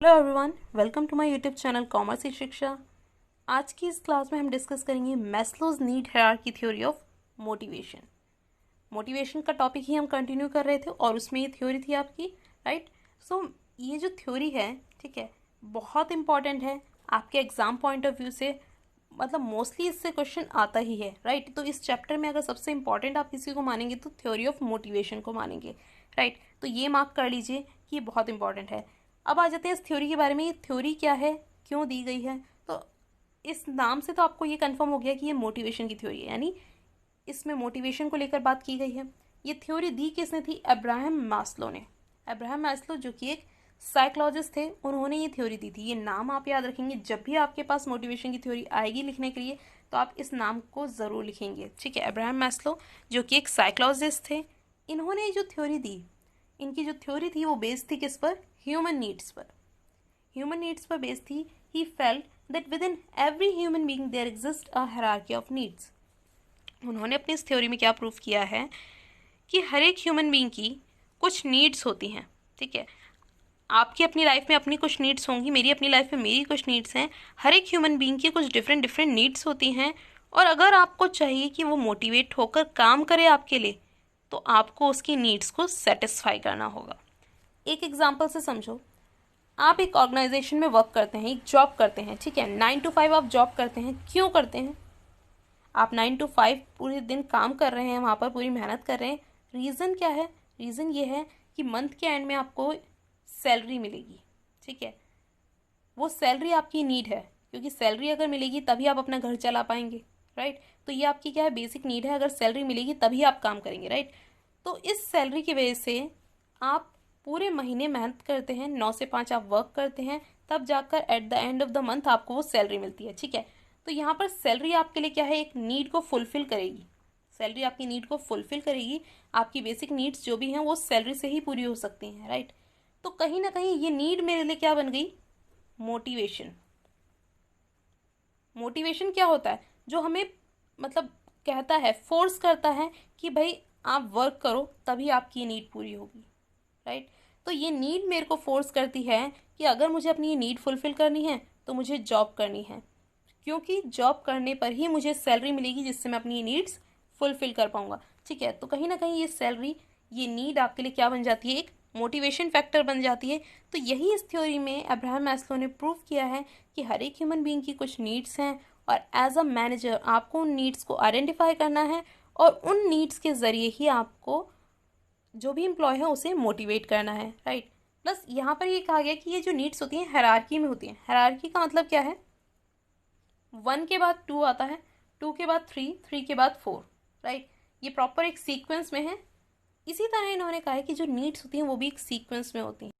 Hello everyone, welcome to my YouTube channel commerce की शिक्षा। आज की इस क्लास में हम डिस्कस करेंगे Maslow's need hierarchy theory of motivation. Motivation का टॉपिक ही हम कंटिन्यू कर रहे थे और उसमें ये थ्योरी थी आपकी, राइट। सो ये जो थ्योरी है, ठीक है, बहुत इंपॉर्टेंट है आपके एग्जाम पॉइंट ऑफ व्यू से। मतलब मोस्टली इससे क्वेश्चन आता ही है, राइट। तो इस चैप्टर में अगर सबसे इंपॉर्टेंट आप किसी को मानेंगे तो थ्योरी ऑफ मोटिवेशन को मानेंगे, राइट। तो ये मार्क कर लीजिए कि ये बहुत इंपॉर्टेंट है। अब आ जाते हैं इस थ्योरी के बारे में। ये थ्योरी क्या है, क्यों दी गई है। तो इस नाम से तो आपको ये कंफर्म हो गया कि ये मोटिवेशन की थ्योरी है, यानी इसमें मोटिवेशन को लेकर बात की गई है। ये थ्योरी दी किसने थी? अब्राहम मास्लो ने। अब्राहम मास्लो जो कि एक साइकोलॉजिस्ट थे, उन्होंने ये थ्योरी दी थी। ये नाम आप याद रखेंगे, जब भी आपके पास मोटिवेशन की थ्योरी आएगी लिखने के लिए तो आप इस नाम को ज़रूर लिखेंगे, ठीक है। अब्राहम मास्लो जो कि एक साइकोलॉजिस्ट थे, इन्होंने जो थ्योरी दी, इनकी जो थ्योरी थी वो बेस्ड थी किस पर? ह्यूमन नीड्स पर। ह्यूमन नीड्स पर बेस्ड थी। He felt that within every human being there exist a hierarchy of needs. उन्होंने अपनी इस थ्योरी में क्या प्रूव किया है कि हर एक ह्यूमन बीइंग की कुछ नीड्स होती हैं, ठीक है। आपकी अपनी लाइफ में अपनी कुछ नीड्स होंगी, मेरी अपनी लाइफ में मेरी कुछ नीड्स हैं। हर एक ह्यूमन बीइंग की कुछ डिफरेंट डिफरेंट नीड्स होती हैं, और अगर आपको चाहिए कि वो मोटिवेट होकर काम करे आपके लिए, तो आपको उसकी नीड्स को सेटिस्फाई करना होगा। एक एग्जाम्पल से समझो। आप एक ऑर्गेनाइजेशन में वर्क करते हैं, एक जॉब करते हैं, ठीक है। 9 to 5 आप जॉब करते हैं। क्यों करते हैं? आप 9 to 5 पूरे दिन काम कर रहे हैं, वहाँ पर पूरी मेहनत कर रहे हैं। रीज़न क्या है? रीज़न ये है कि मंथ के एंड में आपको सैलरी मिलेगी, ठीक है। वो सैलरी आपकी नीड है, क्योंकि सैलरी अगर मिलेगी तभी आप अपना घर चला पाएंगे, राइट। तो ये आपकी क्या है? बेसिक नीड है। अगर सैलरी मिलेगी तभी आप काम करेंगे, राइट। तो इस सैलरी की वजह से आप पूरे महीने मेहनत करते हैं, 9 से 5 आप वर्क करते हैं, तब जाकर at the end of the month आपको वो सैलरी मिलती है, ठीक है। तो यहाँ पर सैलरी आपके लिए क्या है? एक नीड को फुलफिल करेगी। सैलरी आपकी नीड को फुलफिल करेगी। आपकी बेसिक नीड्स जो भी हैं वो सैलरी से ही पूरी हो सकती हैं, राइट। तो कहीं ना कहीं ये नीड मेरे लिए क्या बन गई? मोटिवेशन। मोटिवेशन क्या होता है? जो हमें मतलब कहता है, फोर्स करता है कि भाई आप वर्क करो तभी आपकी ये नीड पूरी होगी, राइट। तो ये नीड मेरे को फोर्स करती है कि अगर मुझे अपनी ये नीड फुलफिल करनी है तो मुझे जॉब करनी है, क्योंकि जॉब करने पर ही मुझे सैलरी मिलेगी जिससे मैं अपनी नीड्स फुलफिल कर पाऊंगा, ठीक है। तो कहीं ना कहीं ये सैलरी, ये नीड आपके लिए क्या बन जाती है? एक मोटिवेशन फैक्टर बन जाती है। तो यही इस थ्योरी में अब्राहम मैस्लो ने प्रूव किया है कि हर एक ह्यूमन बीइंग की कुछ नीड्स हैं, और एज अ मैनेजर आपको उन नीड्स को आइडेंटिफाई करना है, और उन नीड्स के ज़रिए ही आपको जो भी एम्प्लॉय है उसे मोटिवेट करना है, राइट। प्लस यहाँ पर ये कहा गया कि ये जो नीड्स होती हैं हायरार्की में होती हैं। हायरार्की का मतलब क्या है? 1 के बाद 2 आता है, 2 के बाद 3, 3 के बाद 4, राइट। ये प्रॉपर एक सीक्वेंस में है। इसी तरह इन्होंने कहा है कि जो नीड्स होती हैं वो भी एक सीक्वेंस में होती हैं।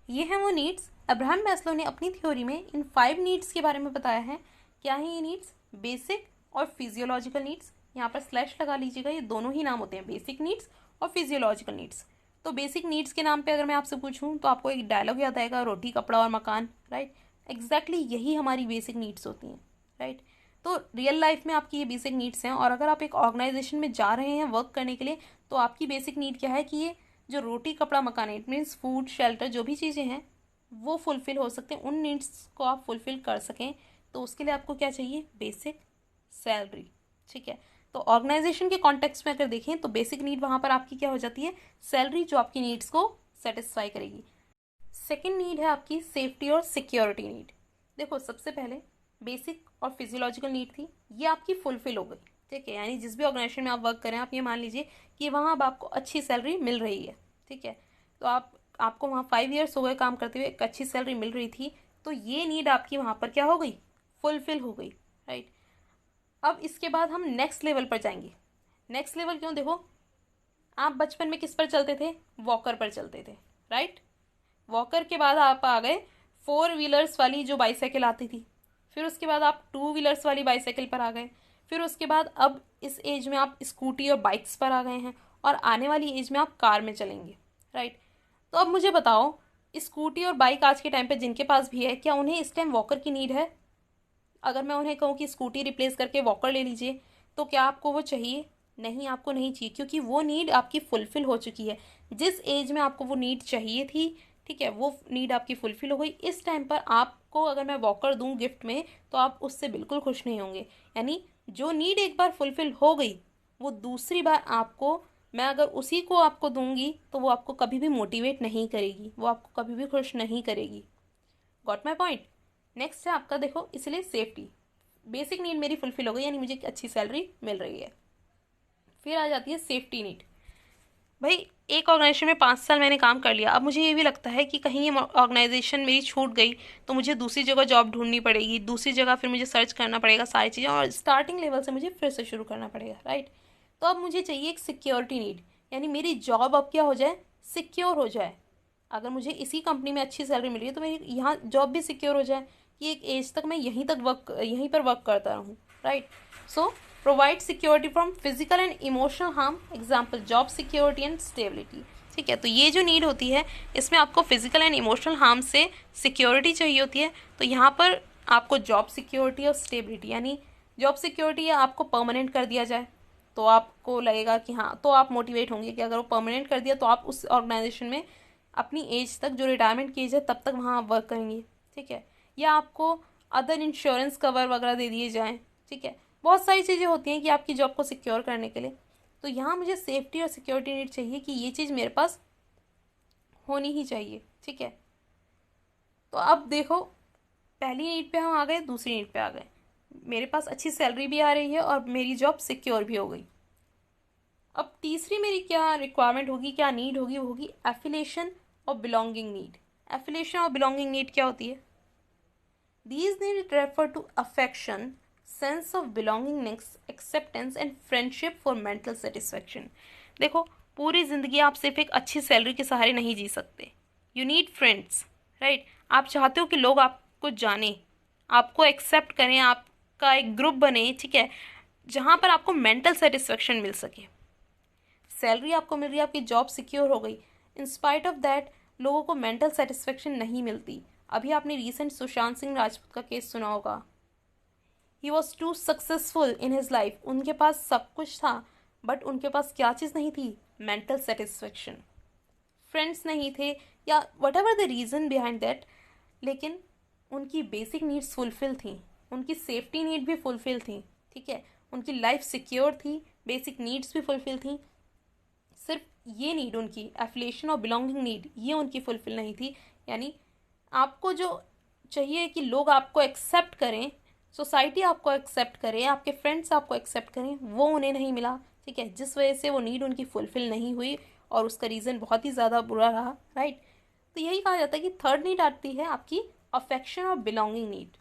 ये हैं वो नीड्स। अब्राहम मैस्लो ने अपनी थ्योरी में इन 5 नीड्स के बारे में बताया है। क्या है ये नीड्स? बेसिक और फिजियोलॉजिकल नीड्स। यहाँ पर स्लैश लगा लीजिएगा, ये दोनों ही नाम होते हैं, बेसिक नीड्स और फिजियोलॉजिकल नीड्स। तो बेसिक नीड्स के नाम पे अगर मैं आपसे पूछूं तो आपको एक डायलॉग याद आएगा, रोटी कपड़ा और मकान, राइट। एग्जैक्टली यही हमारी बेसिक नीड्स होती हैं, राइट। तो रियल लाइफ में आपकी ये बेसिक नीड्स हैं, और अगर आप एक ऑर्गेनाइजेशन में जा रहे हैं वर्क करने के लिए तो आपकी बेसिक नीड क्या है कि ये जो रोटी कपड़ा मकान है, इट मीन्स फूड शेल्टर, जो भी चीज़ें हैं वो फुलफिल हो सकते हैं, उन नीड्स को आप फुलफिल कर सकें। तो उसके लिए आपको क्या चाहिए? बेसिक सैलरी, ठीक है। तो ऑर्गेनाइजेशन के कॉन्टेक्स्ट में अगर देखें तो बेसिक नीड वहाँ पर आपकी क्या हो जाती है? सैलरी, जो आपकी नीड्स को सेटिस्फाई करेगी। सेकेंड नीड है आपकी सेफ्टी और सिक्योरिटी नीड। देखो, सबसे पहले बेसिक और फिजियोलॉजिकल नीड थी, ये आपकी फुलफिल हो गई, ठीक है। यानी जिस भी ऑर्गेनाइजेशन में आप वर्क करें, आप ये मान लीजिए कि वहाँ अब आपको अच्छी सैलरी मिल रही है, ठीक है। तो आपको वहाँ 5 years हो गए काम करते हुए, एक अच्छी सैलरी मिल रही थी, तो ये नीड आपकी वहाँ पर क्या हो गई? फुलफिल हो गई, राइट। अब इसके बाद हम नेक्स्ट लेवल पर जाएंगे। नेक्स्ट लेवल क्यों? देखो, आप बचपन में किस पर चलते थे? वॉकर पर चलते थे, राइट। वॉकर के बाद आप आ गए 4 व्हीलर्स वाली जो बाईसाइकिल आती थी, फिर उसके बाद आप 2 व्हीलर्स वाली बाईसाइकिल पर आ गए, फिर उसके बाद अब इस एज में आप स्कूटी और बाइक्स पर आ गए हैं, और आने वाली एज में आप कार में चलेंगे, राइट। तो अब मुझे बताओ, स्कूटी और बाइक आज के टाइम पे जिनके पास भी है, क्या उन्हें इस टाइम वॉकर की नीड है? अगर मैं उन्हें कहूँ कि स्कूटी रिप्लेस करके वॉकर ले लीजिए, तो क्या आपको वो चाहिए? नहीं, आपको नहीं चाहिए, क्योंकि वो नीड आपकी फुलफिल हो चुकी है। जिस एज में आपको वो नीड चाहिए थी, ठीक है, वो नीड आपकी फुलफिल हो गई। इस टाइम पर आपको अगर मैं वॉकर दूं गिफ्ट में तो आप उससे बिल्कुल खुश नहीं होंगे। यानी जो नीड एक बार फुलफिल हो गई वो दूसरी बार आपको, मैं अगर उसी को आपको दूंगी तो वो आपको कभी भी मोटिवेट नहीं करेगी, वो आपको कभी भी खुश नहीं करेगी। Got my point. नेक्स्ट है आपका, देखो, इसलिए सेफ्टी। बेसिक नीड मेरी फुलफिल हो गई, यानी मुझे अच्छी सैलरी मिल रही है। फिर आ जाती है सेफ्टी नीड। भाई एक ऑर्गेनाइजेशन में 5 साल मैंने काम कर लिया, अब मुझे ये भी लगता है कि कहीं ये ऑर्गेनाइजेशन मेरी छूट गई तो मुझे दूसरी जगह जॉब ढूंढनी पड़ेगी, दूसरी जगह फिर मुझे सर्च करना पड़ेगा सारी चीज़ें, और स्टार्टिंग लेवल से मुझे फिर से शुरू करना पड़ेगा, राइट। तो अब मुझे चाहिए एक सिक्योरिटी नीड, यानी मेरी जॉब अब क्या हो जाए, सिक्योर हो जाए। अगर मुझे इसी कंपनी में अच्छी सैलरी मिल रही है तो मेरी यहाँ जॉब भी सिक्योर हो जाए कि एक एज तक मैं यहीं पर वर्क करता रहूँ, right. So provide security from physical and emotional harm, example job security and stability. ठीक है, तो ये जो नीड होती है इसमें आपको फिजिकल एंड इमोशनल हार्म से सिक्योरिटी चाहिए होती है। तो यहाँ पर आपको जॉब सिक्योरिटी और स्टेबिलिटी, यानी जॉब सिक्योरिटी है आपको परमानेंट कर दिया जाए तो आपको लगेगा कि हाँ, तो आप मोटिवेट होंगे कि अगर वो परमानेंट कर दिया तो आप उस ऑर्गेनाइजेशन में अपनी एज तक, जो रिटायरमेंट की एज है तब तक वहाँ आप वर्क करेंगे। ठीक है, या आपको अदर इंश्योरेंस कवर वगैरह दे दिए जाएँ। ठीक है, बहुत सारी चीज़ें होती हैं कि आपकी जॉब को सिक्योर करने के लिए। तो यहाँ मुझे सेफ्टी और सिक्योरिटी नीड चाहिए कि ये चीज़ मेरे पास होनी ही चाहिए। ठीक है, तो अब देखो, पहली नीड पे हम आ गए, दूसरी नीड पे आ गए। मेरे पास अच्छी सैलरी भी आ रही है और मेरी जॉब सिक्योर भी हो गई। अब तीसरी मेरी क्या रिक्वायरमेंट होगी, क्या नीड होगी, वो होगी एफिलिएशन और बिलोंगिंग नीड। एफिलिएशन और बिलोंगिंग नीड क्या होती है? These needs refer to affection, sense of belongingness, acceptance and friendship for mental satisfaction. देखो, पूरी ज़िंदगी आप सिर्फ एक अच्छी सैलरी के सहारे नहीं जी सकते। You need friends, right. आप चाहते हो कि लोग आपको जाने, आपको एक्सेप्ट करें, आपका एक ग्रुप बने, ठीक है, जहाँ पर आपको मेंटल सेटिस्फेक्शन मिल सके। सैलरी आपको मिल रही है, आपकी जॉब सिक्योर हो गई, इन स्पाइट ऑफ दैट लोगों को मेंटल सेटिस्फेक्शन नहीं मिलती। अभी आपने रिसेंट सुशांत सिंह राजपूत का केस सुना होगा। He was too successful in his life, उनके पास सब कुछ था बट उनके पास क्या चीज़ नहीं थी? Mental satisfaction. फ्रेंड्स नहीं थे या what ever the reason behind that, लेकिन उनकी बेसिक नीड्स फुलफिल थी, उनकी सेफ्टी नीड भी फुलफिल थी। ठीक है, उनकी लाइफ सिक्योर थी, बेसिक नीड्स भी फुलफिल थी। सिर्फ ये नीड, उनकी एफिलिएशन और बिलोंगिंग नीड, ये उनकी फुलफिल नहीं थी। यानी आपको जो चाहिए कि लोग आपको एक्सेप्ट करें, सोसाइटी आपको एक्सेप्ट करे, आपके फ्रेंड्स आपको एक्सेप्ट करें, वो उन्हें नहीं मिला। ठीक है, जिस वजह से वो नीड उनकी फुलफिल नहीं हुई और उसका रीज़न बहुत ही ज़्यादा बुरा रहा, राइट। तो यही कहा जाता है कि थर्ड नीड आती है आपकी अफेक्शन और बिलोंगिंग नीड।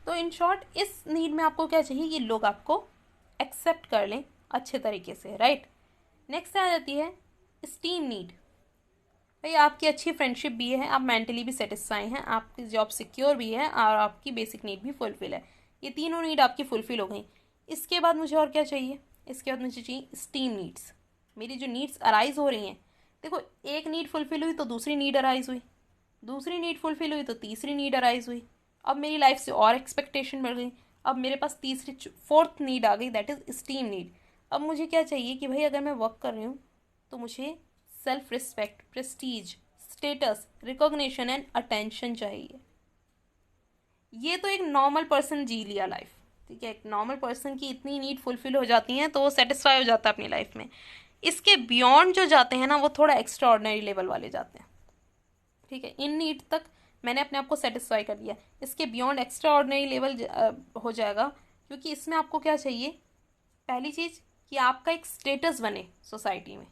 तो इन शॉर्ट इस नीड में आपको क्या चाहिए कि लोग आपको एक्सेप्ट कर लें अच्छे तरीके से, राइट। नेक्स्ट आ जाती है स्टीम नीड। भाई आपकी अच्छी फ्रेंडशिप भी है, आप मेंटली भी सेटिस्फाई हैं, आपकी जॉब सिक्योर भी है और आपकी बेसिक नीड भी फुलफिल है। ये तीनों नीड आपकी फुलफिल हो गई। इसके बाद मुझे और क्या चाहिए? इसके बाद मुझे चाहिए स्टीम नीड्स। मेरी जो नीड्स अराइज हो रही हैं, देखो, एक नीड फुलफिल हुई तो दूसरी नीड अराइज हुई, दूसरी नीड फुलफिल हुई तो तीसरी नीड अराइज हुई। अब मेरी लाइफ से और एक्सपेक्टेशन बढ़ गई, अब मेरे पास तीसरी फोर्थ नीड आ गई, दैट इज़ स्टीम नीड। अब मुझे क्या चाहिए कि भाई अगर मैं वर्क कर रही हूँ तो मुझे self respect, Prestige, status, recognition and attention चाहिए। ये तो एक नॉर्मल पर्सन जी लिया लाइफ। ठीक है, एक नॉर्मल पर्सन की इतनी नीड फुलफिल हो जाती हैं तो वो सेटिस्फाई हो जाता है अपनी लाइफ में। इसके बियॉन्ड जो जाते हैं ना, वो थोड़ा एक्स्ट्रा ऑर्डिनरी लेवल वाले जाते हैं। ठीक है, इन नीड तक मैंने अपने आप को सेटिस्फाई कर लिया, इसके बियॉन्ड एक्स्ट्रा ऑर्डिनरी लेवल हो जाएगा, क्योंकि इसमें आपको क्या चाहिए? पहली चीज़ कि आपका एक स्टेटस बने सोसाइटी में।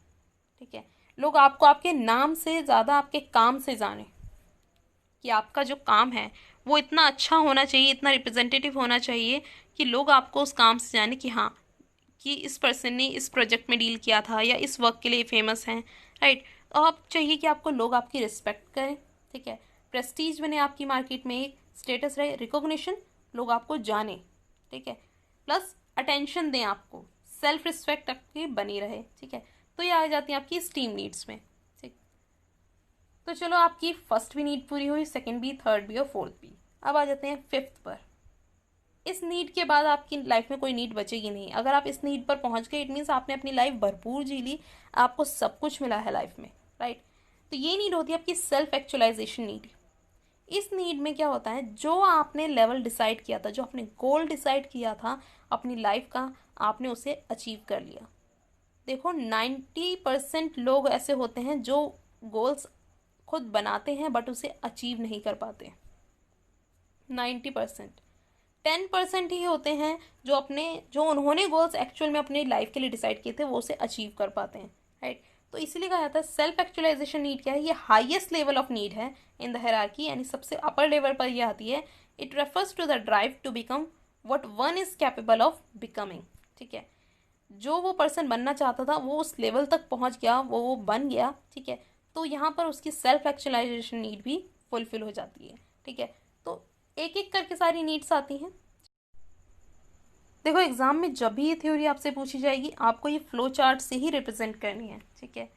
ठीक है, लोग आपको आपके नाम से ज़्यादा आपके काम से जाने, कि आपका जो काम है वो इतना अच्छा होना चाहिए, इतना रिप्रेजेंटेटिव होना चाहिए कि लोग आपको उस काम से जाने कि हाँ, कि इस पर्सन ने इस प्रोजेक्ट में डील किया था या इस वर्क के लिए फेमस हैं, राइट। तो आप चाहिए कि आपको लोग आपकी रिस्पेक्ट करें। ठीक है, प्रेस्टीज बने आपकी मार्केट में, एक स्टेटस रहे, रिकॉग्निशन, लोग आपको जाने। ठीक है, प्लस अटेंशन दें आपको, सेल्फ रिस्पेक्ट आपकी बनी रहे। ठीक है, तो ये आ जाती है आपकी स्टीम नीड्स में। ठीक, तो चलो आपकी फर्स्ट भी नीड पूरी हुई, सेकंड भी, थर्ड भी और फोर्थ भी। अब आ जाते हैं फिफ्थ पर। इस नीड के बाद आपकी लाइफ में कोई नीड बचेगी नहीं। अगर आप इस नीड पर पहुंच गए, इट मीन्स आपने अपनी लाइफ भरपूर जी ली, आपको सब कुछ मिला है लाइफ में, राइट। तो ये नीड होती है आपकी सेल्फ एक्चुअलाइजेशन नीड। इस नीड में क्या होता है, जो आपने लेवल डिसाइड किया था, जो आपने गोल डिसाइड किया था अपनी लाइफ का, आपने उसे अचीव कर लिया। देखो 90% लोग ऐसे होते हैं जो गोल्स खुद बनाते हैं बट उसे अचीव नहीं कर पाते। 90%। 10% ही होते हैं जो उन्होंने गोल्स एक्चुअल में अपने लाइफ के लिए डिसाइड किए थे वो उसे अचीव कर पाते हैं, राइट। तो इसीलिए कहा जाता है सेल्फ एक्चुअलाइजेशन नीड क्या है, ये हाईएस्ट लेवल ऑफ नीड है इन द हायरार्की, यानी सबसे अपर लेवल पर ये आती है। It refers to the drive to become what one is capable of becoming. ठीक है, जो वो पर्सन बनना चाहता था वो उस लेवल तक पहुंच गया, वो बन गया। ठीक है, तो यहाँ पर उसकी सेल्फ एक्चुअलाइजेशन नीड भी फुलफिल हो जाती है। ठीक है, तो एक एक करके सारी नीड्स आती हैं। देखो एग्जाम में जब भी ये थ्योरी आपसे पूछी जाएगी आपको ये फ्लो चार्ट से ही रिप्रेजेंट करनी है। ठीक है,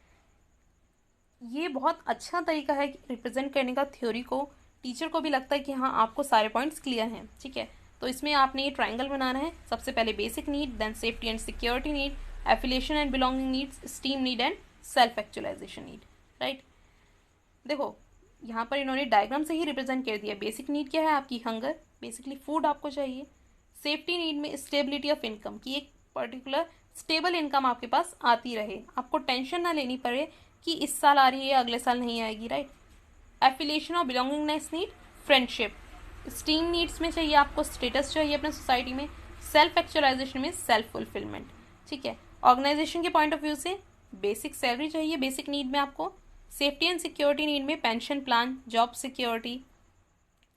ये बहुत अच्छा तरीका है रिप्रेजेंट करने का थ्योरी को। टीचर को भी लगता है कि हाँ आपको सारे पॉइंट्स क्लियर हैं। ठीक है, तो इसमें आपने ये ट्राइंगल बनाना है। सबसे पहले basic need, then safety and security need, affiliation and belonging needs, esteem need and self actualisation need, right. देखो यहाँ पर इन्होंने डायग्राम से ही रिप्रेजेंट कर दिया। बेसिक नीड क्या है आपकी, हंगर, बेसिकली फूड आपको चाहिए। सेफ्टी नीड में स्टेबिलिटी ऑफ इनकम, की एक पर्टिकुलर स्टेबल इनकम आपके पास आती रहे, आपको टेंशन ना लेनी पड़े कि इस साल आ रही है अगले साल नहीं आएगी, राइट। एफिलिएशन और belongingness need, friendship. Steam needs में चाहिए आपको स्टेटस चाहिए अपने सोसाइटी में। सेल्फ एक्चुअलाइजेशन में सेल्फ फुलफिलमेंट। ठीक है, ऑर्गेनाइजेशन के पॉइंट ऑफ व्यू से बेसिक सैलरी चाहिए बेसिक नीड में आपको। सेफ्टी एंड सिक्योरिटी नीड में pension plan, job security.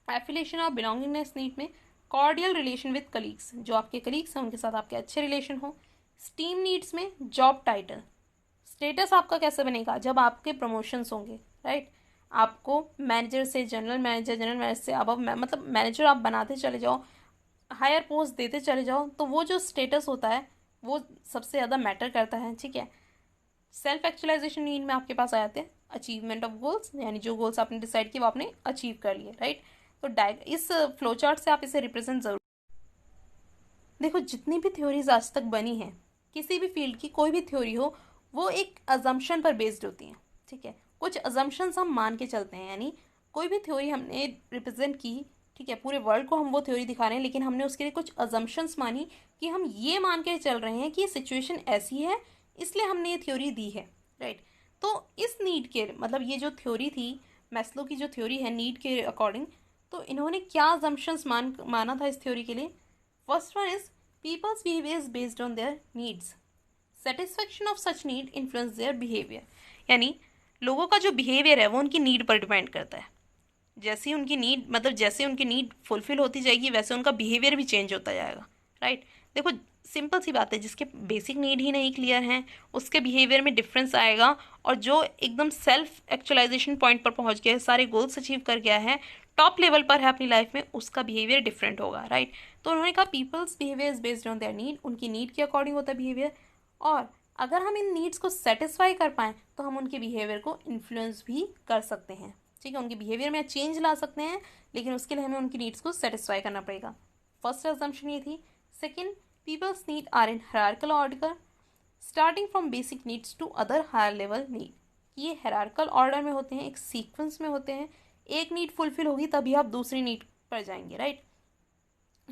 Affiliation और बिलोंगिंगनेस नीड में कॉर्डियल रिलेशन विद कलीग्स, जो आपके कलीग्स हैं उनके साथ आपके अच्छे रिलेशन हो। स्टीम नीड्स में जॉब टाइटल, स्टेटस आपका कैसे बनेगा जब आपके प्रमोशंस होंगे, राइट। आपको मैनेजर से जनरल मैनेजर, जनरल मैनेजर से अब मतलब मैनेजर आप बनाते चले जाओ, हायर पोस्ट देते चले जाओ, तो वो जो स्टेटस होता है वो सबसे ज़्यादा मैटर करता है। ठीक है, सेल्फ एक्चुअलाइजेशन नीड में आपके पास आ जाते हैं अचीवमेंट ऑफ गोल्स, यानी जो गोल्स आपने डिसाइड किए वो आपने अचीव कर लिए, राइट। तो इस फ्लो चार्ट से आप इसे रिप्रेजेंट जरूर। देखो जितनी भी थ्योरीज आज तक बनी हैं, किसी भी फील्ड की कोई भी थ्योरी हो, वो एक अजम्पशन पर बेस्ड होती हैं। ठीक है, कुछ अजम्पशंस हम मान के चलते हैं, यानी कोई भी थ्योरी हमने रिप्रेजेंट की, ठीक है, पूरे वर्ल्ड को हम वो थ्योरी दिखा रहे हैं, लेकिन हमने उसके लिए कुछ अजम्पशंस मानी कि हम ये मान के चल रहे हैं कि सिचुएशन ऐसी है इसलिए हमने ये थ्योरी दी है, राइट। तो इस नीड के मतलब ये जो थ्योरी थी, मैस्लो की जो थ्योरी है नीड के अकॉर्डिंग, तो इन्होंने क्या अजम्पशंस माना था इस थ्योरी के लिए। First one is people's behavior is based on their needs. Satisfaction of such need influence their behavior. यानी लोगों का जो बिहेवियर है वो उनकी नीड पर डिपेंड करता है। जैसे ही उनकी नीड मतलब जैसे उनकी नीड फुलफिल होती जाएगी वैसे उनका बिहेवियर भी चेंज होता जाएगा, राइट। देखो सिंपल सी बात है, जिसके बेसिक नीड ही नहीं क्लियर हैं उसके बिहेवियर में डिफरेंस आएगा, और जो एकदम सेल्फ एक्चुअलाइजेशन पॉइंट पर पहुंच गया है, सारे गोल्स अचीव कर गया है, टॉप लेवल पर है अपनी लाइफ में, उसका बिहेवियर डिफरेंट होगा, राइट। तो उन्होंने कहा peoples behaviour is based on their need, उनकी नीड के अकॉर्डिंग होता है बिहेवियर, और अगर हम इन नीड्स को सेटिस्फाई कर पाएँ तो हम उनके बिहेवियर को इन्फ्लुएंस भी कर सकते हैं। ठीक है, उनके बिहेवियर में चेंज ला सकते हैं, लेकिन उसके लिए हमें उनकी नीड्स को सेटिस्फाई करना पड़ेगा। फर्स्ट असम्पशन ये थी। Second, people's need are in hierarchical order starting from basic needs to other higher level need. ये हायरार्किकल ऑर्डर में होते हैं, एक सीक्वेंस में होते हैं, एक नीड फुलफिल होगी तभी आप दूसरी नीड पर जाएंगे, राइट,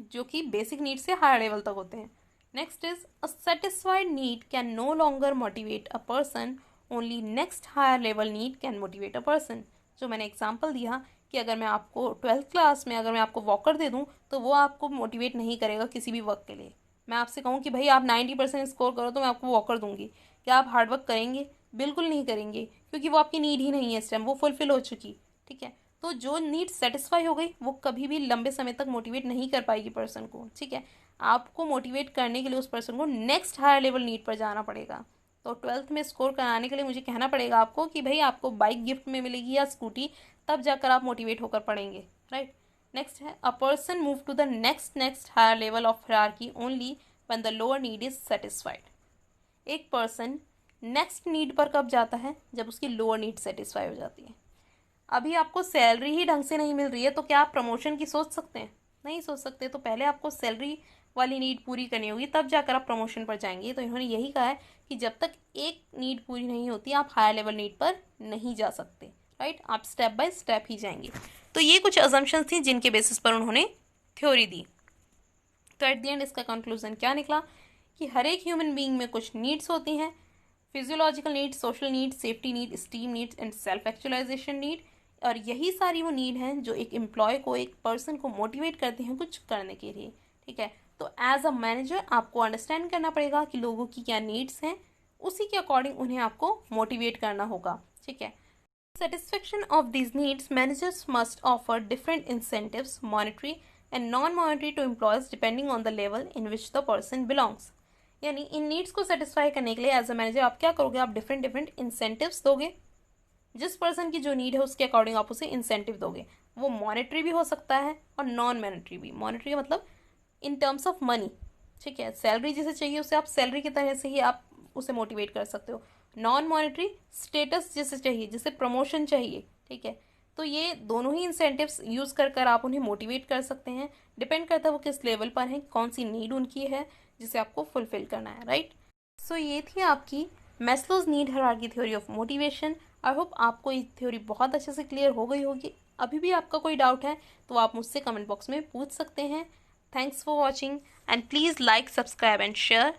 जो कि बेसिक नीड से हायर लेवल तक होते हैं। Next is a satisfied need can no longer motivate a person, only next higher level need can motivate a person. जो मैंने एग्जांपल दिया कि अगर मैं आपको 12th क्लास में अगर मैं आपको वॉकर दे दूं तो वो आपको मोटिवेट नहीं करेगा किसी भी वर्क के लिए। मैं आपसे कहूँ कि भाई आप 90% स्कोर करो तो मैं आपको वॉकर दूंगी, क्या आप हार्डवर्क करेंगे? बिल्कुल नहीं करेंगे, क्योंकि वो आपकी नीड ही नहीं है इस टाइम, वो फुलफिल हो चुकी। ठीक है, तो जो नीड सेटिस्फाई हो गई वो कभी भी लंबे समय तक मोटिवेट नहीं कर पाएगी पर्सन को। ठीक है, आपको मोटिवेट करने के लिए उस पर्सन को नेक्स्ट हायर लेवल नीड पर जाना पड़ेगा। तो 12th में स्कोर कराने के लिए मुझे कहना पड़ेगा आपको कि भाई आपको बाइक गिफ्ट में मिलेगी या स्कूटी, तब जाकर आप मोटिवेट होकर पढ़ेंगे, राइट। नेक्स्ट है a person move to the next higher level of hierarchy only when the lower need is satisfied. एक पर्सन नेक्स्ट नीड पर कब जाता है? जब उसकी लोअर नीड सेटिस्फाई हो जाती है। अभी आपको सैलरी ही ढंग से नहीं मिल रही है तो क्या आप प्रमोशन की सोच सकते हैं? नहीं सोच सकते। तो पहले आपको सैलरी वाली नीड पूरी करनी होगी, तब जाकर आप प्रमोशन पर जाएंगे। तो इन्होंने यही कहा है कि जब तक एक नीड पूरी नहीं होती आप हायर लेवल नीड पर नहीं जा सकते, राइट। आप स्टेप बाय स्टेप ही जाएंगे। तो ये कुछ अजम्पशंस थी जिनके बेसिस पर उन्होंने थ्योरी दी। तो एट द एंड इसका कंक्लूजन क्या निकला कि हर एक ह्यूमन बीइंग में कुछ नीड्स होती हैं, physiological needs, social needs, safety need, esteem needs and self actualisation need. और यही सारी वो नीड हैं जो एक एम्प्लॉय को, एक पर्सन को मोटिवेट करते हैं कुछ करने के लिए, ठीक है। तो एज अ मैनेजर आपको अंडरस्टैंड करना पड़ेगा कि लोगों की क्या नीड्स हैं, उसी के अकॉर्डिंग उन्हें आपको मोटिवेट करना होगा, ठीक है। Satisfaction of these needs, managers must offer different incentives, monetary and non-monetary, to employees depending on the level in which the person belongs. यानी इन नीड्स को सेटिस्फाई करने के लिए एज अ मैनेजर आप क्या करोगे, आप डिफरेंट डिफरेंट इंसेंटिव्स दोगे। जिस पर्सन की जो नीड है उसके अकॉर्डिंग आप उसे इंसेंटिव दोगे। वो मॉनेटरी भी हो सकता है और नॉन मॉनेटरी भी। मॉनेटरी मतलब इन टर्म्स ऑफ मनी, ठीक है। सैलरी जिसे चाहिए उसे आप सैलरी की तरह से ही आप उसे मोटिवेट कर सकते हो। नॉन मॉनेटरी स्टेटस जिसे चाहिए, जिसे प्रमोशन चाहिए, ठीक है। तो ये दोनों ही इंसेंटिव्स यूज़ कर कर आप उन्हें मोटिवेट कर सकते हैं। डिपेंड करता है वो किस लेवल पर हैं, कौन सी नीड उनकी है जिसे आपको फुलफिल करना है, राइट। सो ये थी आपकी Maslow's need hierarchy theory of motivation. I hope आपको ये थ्योरी बहुत अच्छे से क्लियर हो गई होगी। अभी भी आपका कोई डाउट है तो आप मुझसे कमेंट बॉक्स में पूछ सकते हैं। Thanks for watching and please like, subscribe and share